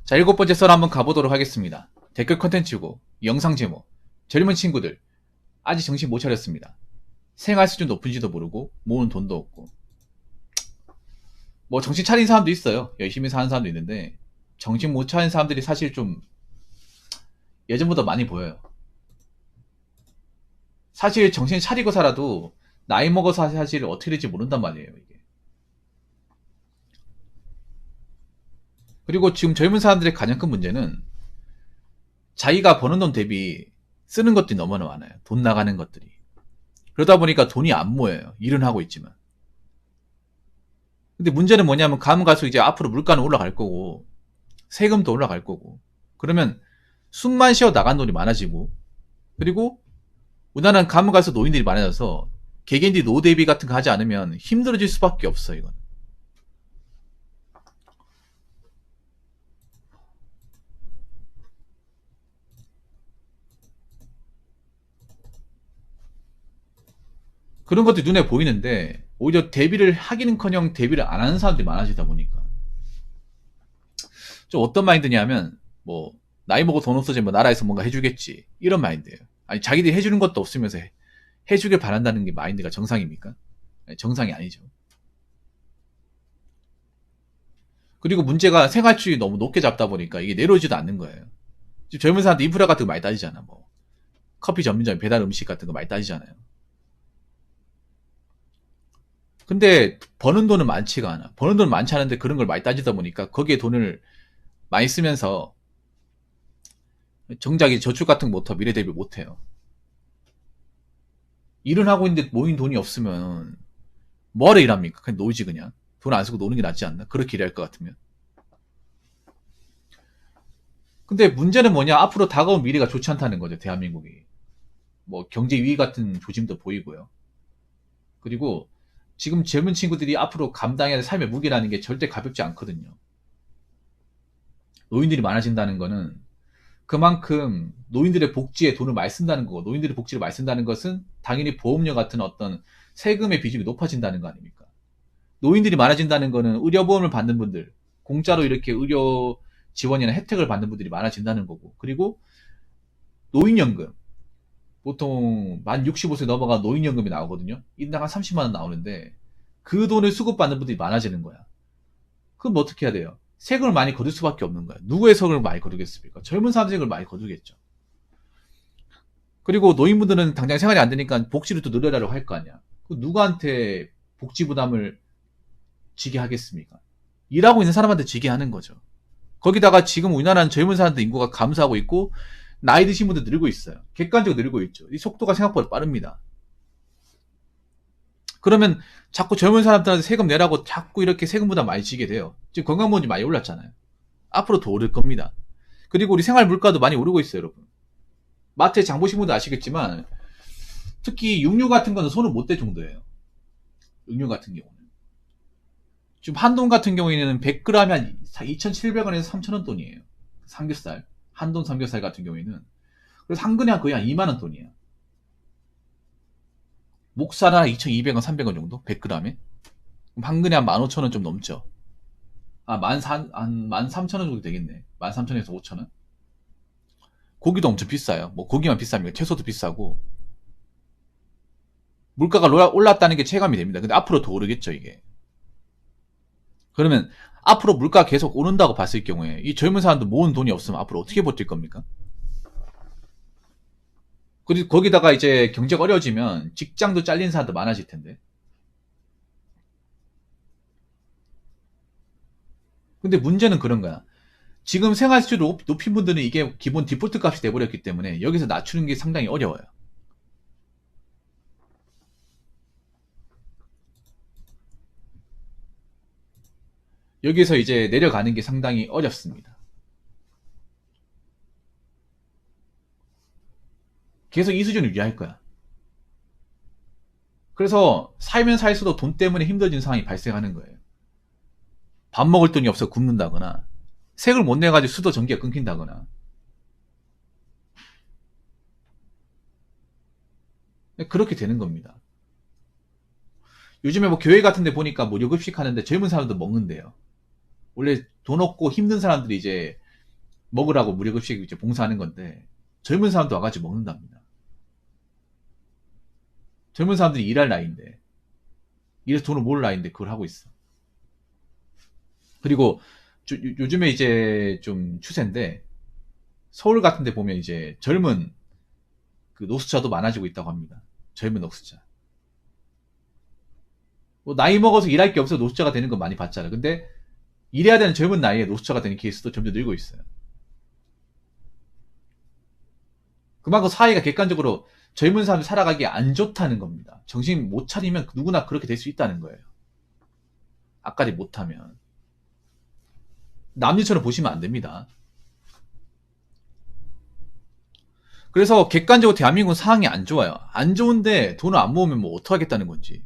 자, 7번째 썰 한번 가보도록 하겠습니다. 댓글 컨텐츠고, 영상 제목, 젊은 친구들, 아직 정신 못 차렸습니다. 생활 수준 높은지도 모르고, 모으는 돈도 없고. 뭐, 정신 차린 사람도 있어요. 열심히 사는 사람도 있는데, 정신 못 차린 사람들이 사실 좀, 예전보다 많이 보여요. 사실 정신 차리고 살아도, 나이 먹어서 사실 어떻게 될지 모른단 말이에요, 이게. 그리고 지금 젊은 사람들의 가장 큰 문제는, 자기가 버는 돈 대비 쓰는 것들이 너무나 많아요. 돈 나가는 것들이. 그러다 보니까 돈이 안 모여요. 일은 하고 있지만. 근데 문제는 뭐냐면 가면 갈수록 이제 앞으로 물가는 올라갈 거고 세금도 올라갈 거고 그러면 숨만 쉬어 나간 돈이 많아지고 그리고 우리나라는 가면 갈수록 노인들이 많아져서 개개인들이 노후 대비 같은 거 하지 않으면 힘들어질 수밖에 없어 이건. 그런 것들이 눈에 보이는데 오히려 대비를 하기는커녕 대비를 안 하는 사람들이 많아지다 보니까 좀 어떤 마인드냐면 뭐 나이 먹고 돈 없어지면 나라에서 뭔가 해주겠지 이런 마인드예요. 아니 자기들이 해주는 것도 없으면서 해주길 바란다는 게 마인드가 정상입니까? 아니, 정상이 아니죠. 그리고 문제가 생활주의 너무 높게 잡다 보니까 이게 내려오지도 않는 거예요. 지금 젊은 사람들 인프라 같은 거 많이 따지잖아. 뭐 커피 전문점 배달 음식 같은 거 많이 따지잖아요. 근데 버는 돈은 많지가 않아. 버는 돈은 많지 않은데 그런 걸 많이 따지다 보니까 거기에 돈을 많이 쓰면서 정작 저축 같은 거 못하고 미래 대비 못해요. 일은 하고 있는데 모인 돈이 없으면 뭐하러 일합니까? 그냥 놀지 그냥. 돈 안 쓰고 노는 게 낫지 않나? 그렇게 일할 것 같으면. 근데 문제는 뭐냐? 앞으로 다가온 미래가 좋지 않다는 거죠. 대한민국이. 뭐 경제 위기 같은 조짐도 보이고요. 그리고 지금 젊은 친구들이 앞으로 감당해야 할 삶의 무게라는 게 절대 가볍지 않거든요. 노인들이 많아진다는 거는 그만큼 노인들의 복지에 돈을 많이 쓴다는 거고 노인들의 복지를 많이 쓴다는 것은 당연히 보험료 같은 어떤 세금의 비중이 높아진다는 거 아닙니까? 노인들이 많아진다는 거는 의료보험을 받는 분들, 공짜로 이렇게 의료 지원이나 혜택을 받는 분들이 많아진다는 거고 그리고 노인연금 보통 만 65세 넘어가 노인연금이 나오거든요. 인당 한 30만 원 나오는데 그 돈을 수급받는 분들이 많아지는 거야. 그럼 뭐 어떻게 해야 돼요? 세금을 많이 거둘 수밖에 없는 거야. 누구의 세금을 많이 거두겠습니까? 젊은 사람 세금을 많이 거두겠죠. 그리고 노인분들은 당장 생활이 안 되니까 복지를 또 늘려달라고 할 거 아니야. 그 누구한테 복지 부담을 지게 하겠습니까? 일하고 있는 사람한테 지게 하는 거죠. 거기다가 지금 우리나라는 젊은 사람들 인구가 감소하고 있고 나이 드신 분들 늘고 있어요. 객관적으로 늘고 있죠. 이 속도가 생각보다 빠릅니다. 그러면 자꾸 젊은 사람들한테 세금 내라고 자꾸 이렇게 세금 부담 많이 지게 돼요. 지금 건강보험이 많이 올랐잖아요. 앞으로 더 오를 겁니다. 그리고 우리 생활 물가도 많이 오르고 있어요, 여러분. 마트에 장 보신 분도 아시겠지만 특히 육류 같은 거는 손을 못 댈 정도예요. 육류 같은 경우는. 지금 한돈 같은 경우에는 100g에 한 2,700원에서 3,000원 돈이에요. 삼겹살. 한돈 삼겹살 같은 경우에는. 그래서 한 근에 거의 한 2만원 돈이에요. 목살 하나 2,200원, 300원 정도? 100g에. 그럼 한 근에 한 15,000원 좀 넘죠. 아, 한 13,000원 정도 되겠네. 13,000원에서 5,000원. 고기도 엄청 비싸요. 뭐 고기만 비쌉니까? 채소도 비싸고. 물가가 올랐다는 게 체감이 됩니다. 근데 앞으로 더 오르겠죠, 이게. 그러면 앞으로 물가 계속 오른다고 봤을 경우에 이 젊은 사람들 모은 돈이 없으면 앞으로 어떻게 버틸 겁니까? 그리고 거기다가 이제 경제가 어려워지면 직장도 잘리는 사람도 많아질 텐데. 근데 문제는 그런 거야. 지금 생활수를 높인 분들은 이게 기본 디폴트 값이 돼버렸기 때문에 여기서 낮추는 게 상당히 어려워요. 여기서 이제 내려가는 게 상당히 어렵습니다. 계속 이 수준을 유지할 거야. 그래서 살면 살수록 돈 때문에 힘들어지는 상황이 발생하는 거예요. 밥 먹을 돈이 없어 굶는다거나 세금을 못 내가지고 수도 전기가 끊긴다거나 그렇게 되는 겁니다. 요즘에 뭐 교회 같은 데 보니까 무료 급식 하는데 젊은 사람도 먹는데요. 원래 돈 없고 힘든 사람들이 이제 먹으라고 무료급식 이제 봉사하는 건데 젊은 사람도 와가지고 먹는답니다. 젊은 사람들이 일할 나이인데 이래서 돈을 모을 나이인데 그걸 하고 있어. 그리고 요즘에 이제 좀 추세인데 서울 같은 데 보면 이제 젊은 그 노숙자도 많아지고 있다고 합니다. 젊은 노숙자. 뭐 나이 먹어서 일할 게 없어서 노숙자가 되는 건 많이 봤잖아. 근데 일해야 되는 젊은 나이에 노숙자가 되는 케이스도 점점 늘고 있어요. 그만큼 사회가 객관적으로 젊은 사람이 살아가기 안 좋다는 겁니다. 정신 못 차리면 누구나 그렇게 될 수 있다는 거예요. 앞가림 못하면. 남일처럼 보시면 안 됩니다. 그래서 객관적으로 대한민국은 상황이 안 좋아요. 안 좋은데 돈을 안 모으면 뭐 어떡하겠다는 건지.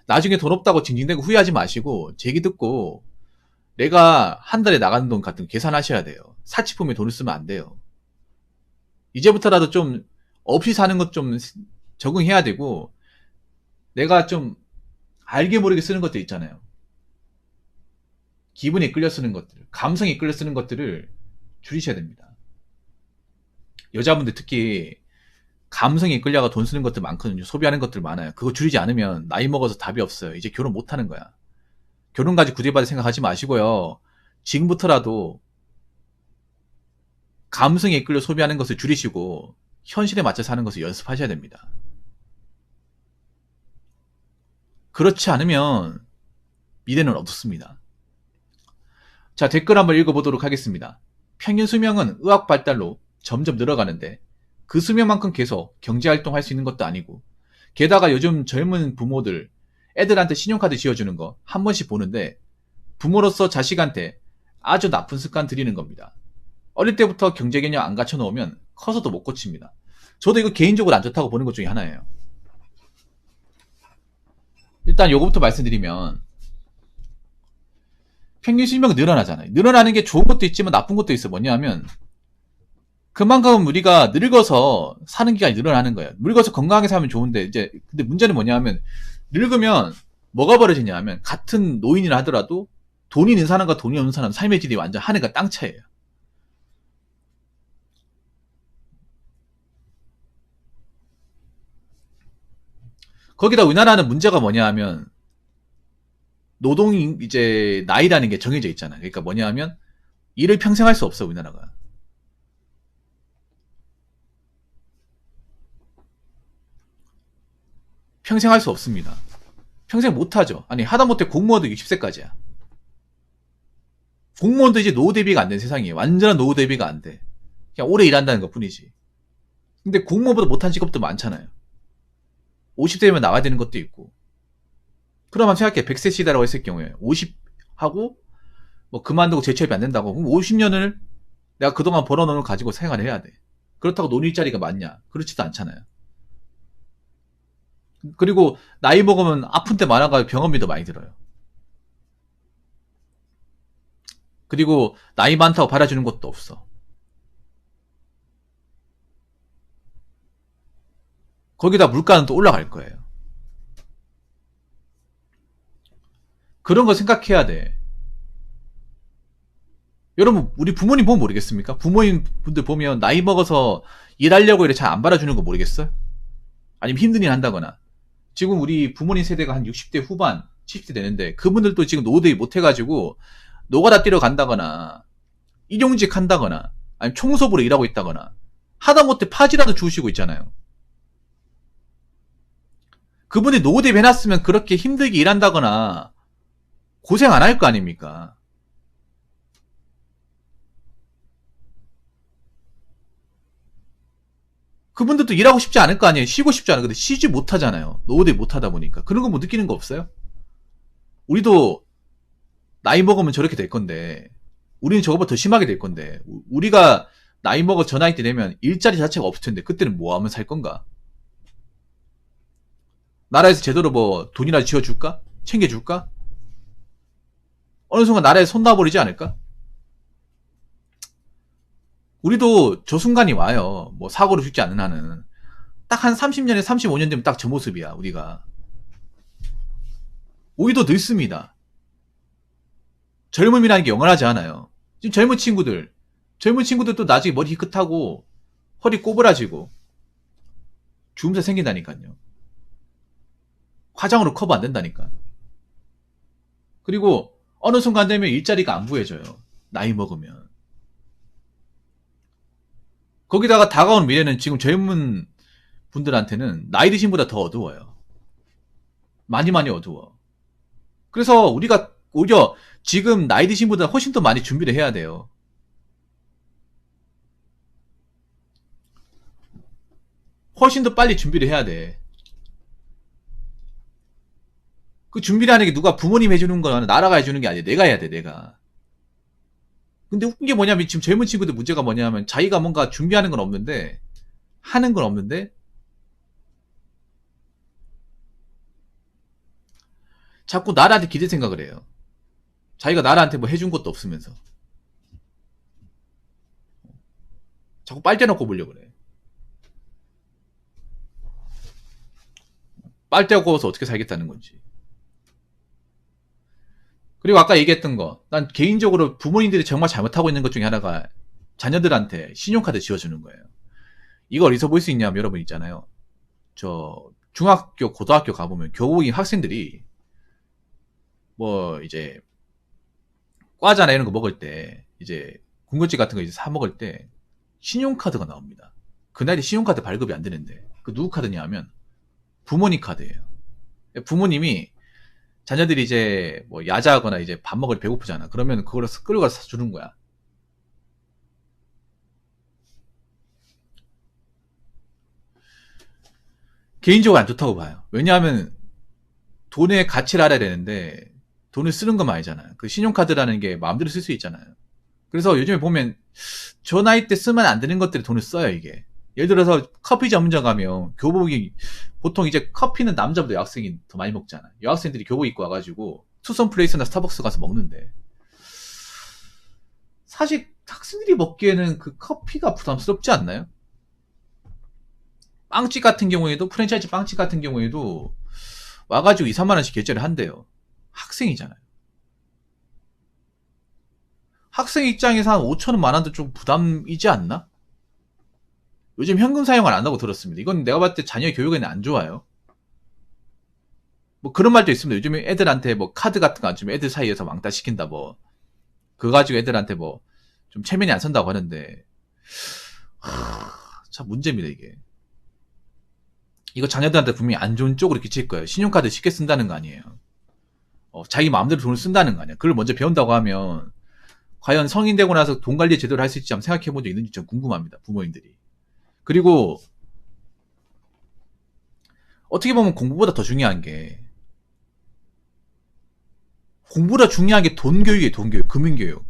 나중에 돈 없다고 징징대고 후회하지 마시고 제 얘기 듣고 내가 한 달에 나가는 돈 같은 거 계산하셔야 돼요. 사치품에 돈을 쓰면 안 돼요. 이제부터라도 좀 없이 사는 것 좀 적응해야 되고 내가 좀 알게 모르게 쓰는 것들 있잖아요. 기분에 끌려 쓰는 것들, 감성에 끌려 쓰는 것들을 줄이셔야 됩니다. 여자분들 특히 감성에 끌려가 돈 쓰는 것들 많거든요. 소비하는 것들 많아요. 그거 줄이지 않으면 나이 먹어서 답이 없어요. 이제 결혼 못 하는 거야. 결혼까지 구제받을 생각하지 마시고요. 지금부터라도 감성에 끌려 소비하는 것을 줄이시고 현실에 맞춰 사는 것을 연습하셔야 됩니다. 그렇지 않으면 미래는 어둡습니다. 자, 댓글 한번 읽어보도록 하겠습니다. 평균 수명은 의학 발달로 점점 늘어가는데 그 수명만큼 계속 경제활동 할 수 있는 것도 아니고 게다가 요즘 젊은 부모들 애들한테 신용카드 지어주는 거 한 번씩 보는데 부모로서 자식한테 아주 나쁜 습관 들이는 겁니다. 어릴 때부터 경제 개념 안 갖춰 놓으면 커서도 못 고칩니다. 저도 이거 개인적으로 안 좋다고 보는 것 중에 하나예요. 일단 요거부터 말씀드리면 평균 수명이 늘어나잖아요. 늘어나는 게 좋은 것도 있지만 나쁜 것도 있어. 뭐냐면 그만큼 우리가 늙어서 사는 기간이 늘어나는 거예요. 늙어서 건강하게 살면 좋은데 이제 근데 문제는 뭐냐면 늙으면 뭐가 벌어지냐 하면 같은 노인이라 하더라도 돈이 있는 사람과 돈이 없는 사람 삶의 질이 완전 하늘과 땅 차이예요. 거기다 우리나라는 문제가 뭐냐 하면 노동 이제 나이라는 게 정해져 있잖아요. 그러니까 뭐냐 하면 일을 평생 할 수 없어 우리나라가. 평생 할 수 없습니다. 평생 못하죠. 아니 하다못해 공무원도 60세까지야. 공무원도 이제 노후 대비가 안 된 세상이에요. 완전한 노후 대비가 안 돼. 그냥 오래 일한다는 것 뿐이지. 근데 공무원보다 못한 직업도 많잖아요. 50세면 나가야 되는 것도 있고. 그러면 생각해. 100세 시대라고 했을 경우에 50하고 뭐 그만두고 재취업이 안 된다고. 그럼 50년을 내가 그동안 벌어놓은 걸 가지고 생활을 해야 돼. 그렇다고 논 일자리가 많냐? 그렇지도 않잖아요. 그리고 나이 먹으면 아픈 데 많아가 병원비도 많이 들어요. 그리고 나이 많다고 받아주는 것도 없어. 거기다 물가는 또 올라갈 거예요. 그런 거 생각해야 돼. 여러분 우리 부모님 보면 모르겠습니까? 부모님 분들 보면 나이 먹어서 일하려고 이렇게 잘 안 받아주는 거 모르겠어요? 아니면 힘든 일 한다거나. 지금 우리 부모님 세대가 한 60대 후반 70대 되는데 그분들도 지금 노후 대비 못해가지고 노가다 뛰러 간다거나 일용직 한다거나 아니면 청소부로 일하고 있다거나 하다못해 파지라도 주우시고 있잖아요. 그분이 노후 대비 해놨으면 그렇게 힘들게 일한다거나 고생 안 할 거 아닙니까? 그분들도 일하고 싶지 않을 거 아니에요. 쉬고 싶지 않아. 근데 쉬지 못하잖아요. 노후 대비 못하다 보니까. 그런 거 뭐 느끼는 거 없어요? 우리도 나이 먹으면 저렇게 될 건데 우리는 저거보다 더 심하게 될 건데 우리가 나이 먹어 저 나이 때 되면 일자리 자체가 없을 텐데 그때는 뭐 하면 살 건가? 나라에서 제대로 뭐 돈이나 지어줄까? 챙겨줄까? 어느 순간 나라에 손 놔버리지 않을까? 우리도 저 순간이 와요. 뭐 사고를 죽지 않는 한은. 딱 한 30년에 35년 되면 딱 저 모습이야 우리가. 우리도 늙습니다. 젊음이라는 게 영원하지 않아요. 지금 젊은 친구들 젊은 친구들도 나중에 머리 희끗하고 허리 꼬부라지고 주름살 생긴다니까요. 화장으로 커버 안 된다니까. 그리고 어느 순간 되면 일자리가 안 구해져요. 나이 먹으면. 거기다가 다가온 미래는 지금 젊은 분들한테는 나이 드신 보다 더 어두워요. 많이 어두워. 그래서 우리가 오히려 지금 나이 드신 보다 훨씬 더 많이 준비를 해야 돼요. 훨씬 더 빨리 준비를 해야 돼. 그 준비라는 게 누가 부모님 해주는 거나 나라가 해주는 게 아니야. 내가 해야 돼, 내가. 근데 웃긴 게 뭐냐면 지금 젊은 친구들 문제가 뭐냐면 자기가 뭔가 준비하는 건 없는데 하는 건 없는데 자꾸 나라한테 기대 생각을 해요. 자기가 나라한테 뭐 해준 것도 없으면서 자꾸 빨대 넣고 보려고 그래. 빨대 넣고서 어떻게 살겠다는 건지. 그리고 아까 얘기했던 거, 난 개인적으로 부모님들이 정말 잘못하고 있는 것 중에 하나가 자녀들한테 신용카드 지워주는 거예요. 이거 어디서 볼 수 있냐면 여러분 있잖아요. 저 중학교, 고등학교 가보면 교복인 학생들이 뭐 이제 과자나 이런 거 먹을 때 이제 군것질 같은 거 이제 사 먹을 때 신용카드가 나옵니다. 그 나이에 신용카드 발급이 안 되는데 그 누구 카드냐 하면 부모님 카드예요. 부모님이 자녀들이 이제 뭐 야자하거나 이제 밥 먹을 배고프잖아. 그러면 그걸 끌고 가서 주는 거야. 개인적으로 안 좋다고 봐요. 왜냐하면 돈의 가치를 알아야 되는데 돈을 쓰는 건 아니잖아요. 그 신용카드라는 게 마음대로 쓸 수 있잖아요. 그래서 요즘에 보면 저 나이 때 쓰면 안 되는 것들이 돈을 써요, 이게. 예를 들어서 커피 전문점 가면 교복이 보통 이제 커피는 남자보다 여학생이 더 많이 먹잖아. 여학생들이 교복 입고 와가지고 투썸 플레이스나 스타벅스 가서 먹는데 사실 학생들이 먹기에는 그 커피가 부담스럽지 않나요? 빵집 같은 경우에도 프랜차이즈 빵집 같은 경우에도 와가지고 2, 3만 원씩 결제를 한대요. 학생이잖아요. 학생 입장에서 한 5천 원, 만 원도 좀 부담이지 않나? 요즘 현금 사용을 안 하고 들었습니다. 이건 내가 봤을 때 자녀 교육에는 안 좋아요. 뭐 그런 말도 있습니다. 요즘에 애들한테 뭐 카드 같은 거 안 주면 애들 사이에서 왕따 시킨다 뭐. 그거 가지고 애들한테 뭐 좀 체면이 안 선다고 하는데 참 문제입니다 이게. 이거 자녀들한테 분명히 안 좋은 쪽으로 끼칠 거예요. 신용카드 쉽게 쓴다는 거 아니에요. 자기 마음대로 돈을 쓴다는 거 아니야. 그걸 먼저 배운다고 하면 과연 성인 되고 나서 돈 관리 제대로 할 수 있지 한번 생각해 본 적 있는지 좀 궁금합니다. 부모님들이. 그리고 어떻게 보면 공부보다 더 중요한 게 공부보다 중요한 게 돈 교육이에요. 돈 교육, 금융 교육.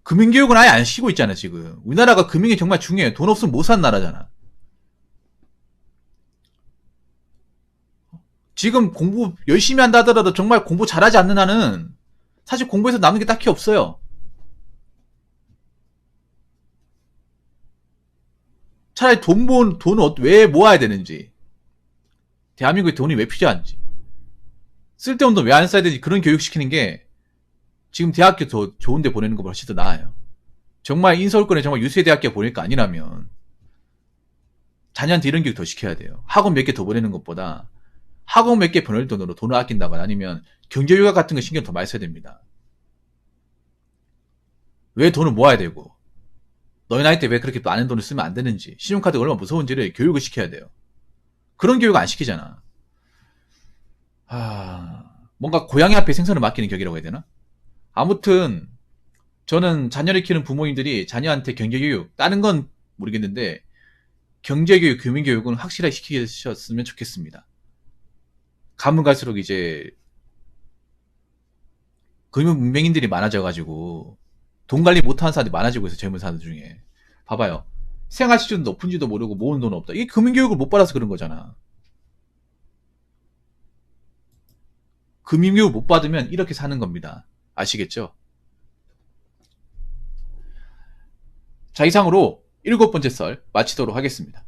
금융 교육은 아예 안 쉬고 있잖아 지금. 우리나라가 금융이 정말 중요해요. 돈 없으면 못 사는 나라잖아. 지금 공부 열심히 한다 하더라도 정말 공부 잘하지 않는 한은 사실 공부에서 남는 게 딱히 없어요. 차라리 돈을 왜 모아야 되는지, 대한민국에 돈이 왜 필요한지, 쓸데없는 돈 왜 안 써야 되는지 그런 교육 시키는 게 지금 대학교 더 좋은 데 보내는 것보다 훨씬 더 나아요. 정말 인서울권에 정말 유수의 대학교 보낼 거 아니라면 자녀한테 이런 교육 더 시켜야 돼요. 학원 몇 개 더 보내는 것보다 학원 몇 개 보낼 돈으로 돈을 아낀다거나 아니면 경제교육 같은 거 신경 더 많이 써야 됩니다. 왜 돈을 모아야 되고 너희 나이 때 왜 그렇게 많은 돈을 쓰면 안 되는지, 신용카드가 얼마나 무서운지를 교육을 시켜야 돼요. 그런 교육을 안 시키잖아. 뭔가 고양이 앞에 생선을 맡기는 격이라고 해야 되나? 아무튼 저는 자녀를 키우는 부모님들이 자녀한테 경제교육, 다른 건 모르겠는데 경제교육, 금융교육은 확실하게 시키셨으면 좋겠습니다. 가면 갈수록 이제 금융문맹인들이 많아져가지고 돈 관리 못하는 사람들이 많아지고 있어요. 젊은 사람들 중에. 봐봐요. 생활수준 높은지도 모르고 모으는 돈 없다. 이게 금융교육을 못 받아서 그런 거잖아. 금융교육 못 받으면 이렇게 사는 겁니다. 아시겠죠? 자, 이상으로 7번째 썰 마치도록 하겠습니다.